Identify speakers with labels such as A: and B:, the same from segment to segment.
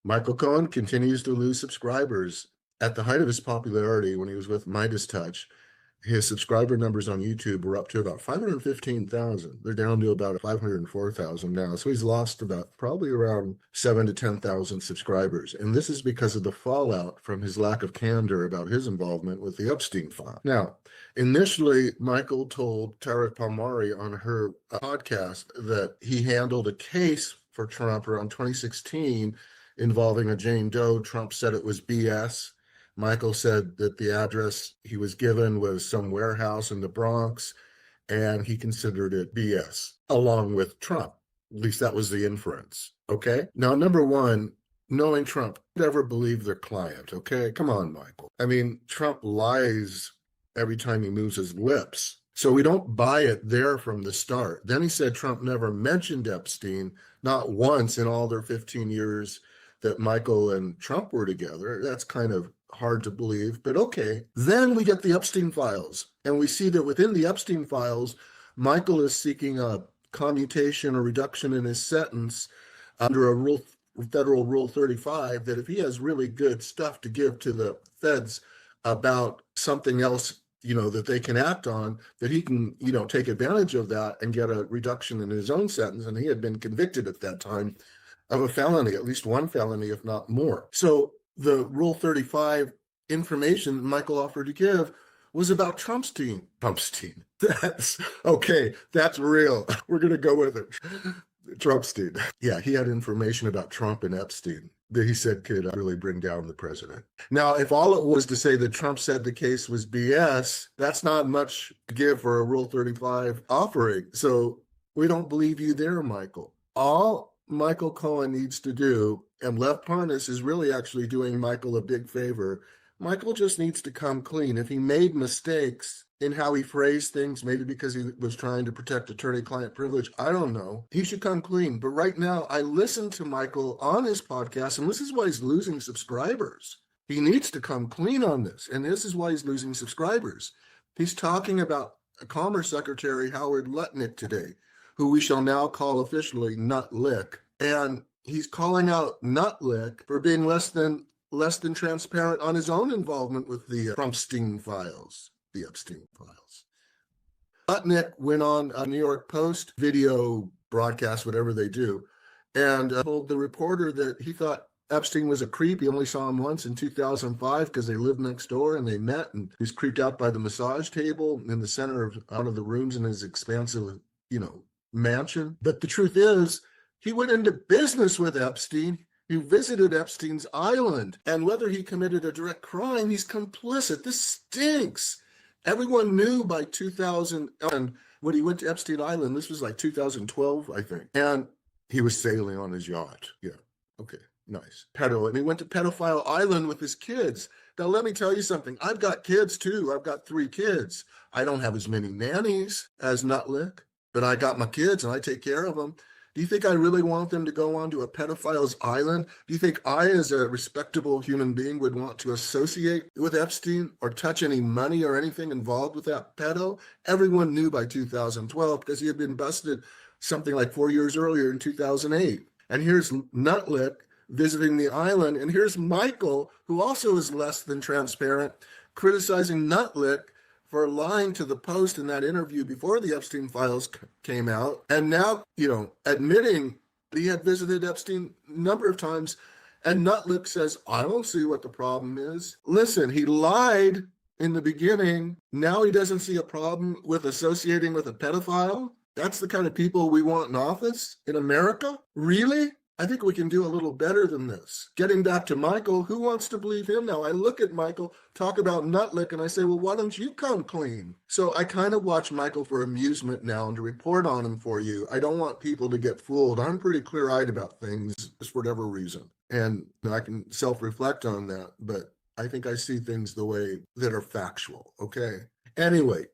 A: Michael Cohen continues to lose subscribers. At the height of his popularity, when he was with Midas Touch, his subscriber numbers on YouTube were up to about 515,000. They're down to about 504,000 now. So he's lost about probably around 7 to 10,000 subscribers. And this is because of the fallout from his lack of candor about his involvement with the Epstein file. Now, initially, Michael told Tariq Palmari on her podcast that he handled a case for Trump around 2016 involving a Jane Doe. Trump said it was BS. Michael said that the address he was given was some warehouse in the Bronx, and he considered it BS, along with Trump. At least that was the inference, okay? Now, number one, knowing Trump, never believe their client, okay? Come on, Michael. I mean, Trump lies every time he moves his lips. So we don't buy it there from the start. Then he said Trump never mentioned Epstein, not once in all their 15 years that Michael and Trump were together. That's kind of hard to believe, but okay. Then we get the Epstein files, and we see that within the Epstein files, Michael is seeking a commutation or reduction in his sentence under a federal Rule 35, that if he has really good stuff to give to the feds about something else, that they can act on, that he can, take advantage of that and get a reduction in his own sentence. And he had been convicted at that time of a felony, at least one felony, if not more. So the Rule 35 information Michael offered to give was about Trumpstein. That's okay. That's real. We're going to go with it. Trumpstein. Yeah, he had information about Trump and Epstein that he said could really bring down the president. Now, if all it was to say that Trump said the case was BS, that's not much to give for a Rule 35 offering. So we don't believe you there, Michael. All Michael Cohen needs to do, and Lev Parnas is really actually doing Michael a big favor. Michael just needs to come clean. If he made mistakes in how he phrased things, maybe because he was trying to protect attorney-client privilege, I don't know. He should come clean. But right now, I listened to Michael on his podcast, and this is why he's losing subscribers. He needs to come clean on this, and this is why he's losing subscribers. He's talking about Commerce Secretary Howard Lutnick today, who we shall now call officially Nutlick. And he's calling out Nutlick for being less than transparent on his own involvement with the Trumpstein files, the Epstein files. Lutnick went on a New York Post video broadcast, whatever they do, and told the reporter that he thought Epstein was a creep. He only saw him once in 2005 because they lived next door and they met, and he was creeped out by the massage table in the center of one of the rooms in his expansive, mansion. But the truth is, he went into business with Epstein. He visited Epstein's island, and whether he committed a direct crime, he's complicit. This stinks. Everyone knew by 2000, and when he went to Epstein Island, this was like 2012, I think, and he was sailing on his yacht. Yeah, okay, nice. And he went to Pedophile Island with his kids. Now, let me tell you something. I've got kids, too. I've got 3 kids. I don't have as many nannies as Nutlick, but I got my kids, and I take care of them. Do you think I really want them to go onto a pedophile's island? Do you think I, as a respectable human being, would want to associate with Epstein or touch any money or anything involved with that pedo? Everyone knew by 2012 because he had been busted something like 4 years earlier in 2008. And here's Nutlick visiting the island, and here's Michael, who also is less than transparent, criticizing Nutlick for lying to the Post in that interview before the Epstein files came out, and now, admitting he had visited Epstein a number of times, and Nutlick says, I don't see what the problem is. Listen, he lied in the beginning. Now he doesn't see a problem with associating with a pedophile? That's the kind of people we want in office in America? Really? I think we can do a little better than this. Getting back to Michael, who wants to believe him now? I look at Michael, talk about Nutlick, and I say, well, why don't you come clean? So I kind of watch Michael for amusement now and to report on him for you. I don't want people to get fooled. I'm pretty clear-eyed about things for whatever reason. And I can self-reflect on that, but I think I see things the way that are factual, okay? Anyway,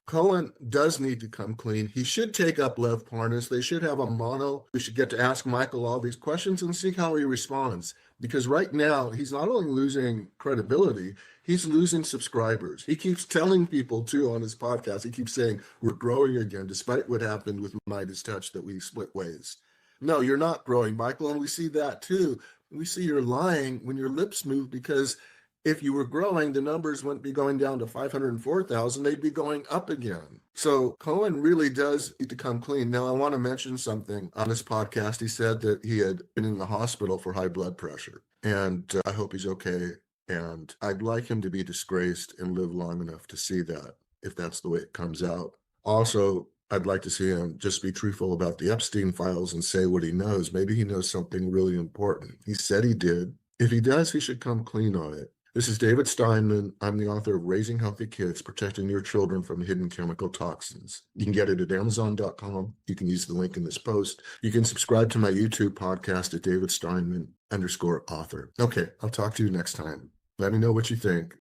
A: Cohen does need to come clean. He should take up Lev Parnas. They should have a mono. We should get to ask Michael all these questions and see how he responds. Because right now, he's not only losing credibility, he's losing subscribers. He keeps telling people, too, on his podcast, he keeps saying, we're growing again, despite what happened with Midas Touch, that we split ways. No, you're not growing, Michael, and we see that, too. we see you're lying when your lips move, because if you were growing, the numbers wouldn't be going down to 504,000, they'd be going up again. So Cohen really does need to come clean. Now, I want to mention something. On this podcast, he said that he had been in the hospital for high blood pressure, and I hope he's okay. And I'd like him to be disgraced and live long enough to see that, if that's the way it comes out. Also, I'd like to see him just be truthful about the Epstein files and say what he knows. Maybe he knows something really important. He said he did. If he does, he should come clean on it. This is David Steinman. I'm the author of Raising Healthy Kids, Protecting Your Children from Hidden Chemical Toxins. You can get it at Amazon.com. You can use the link in this post. You can subscribe to my YouTube podcast at David Steinman _author. Okay, I'll talk to you next time. Let me know what you think.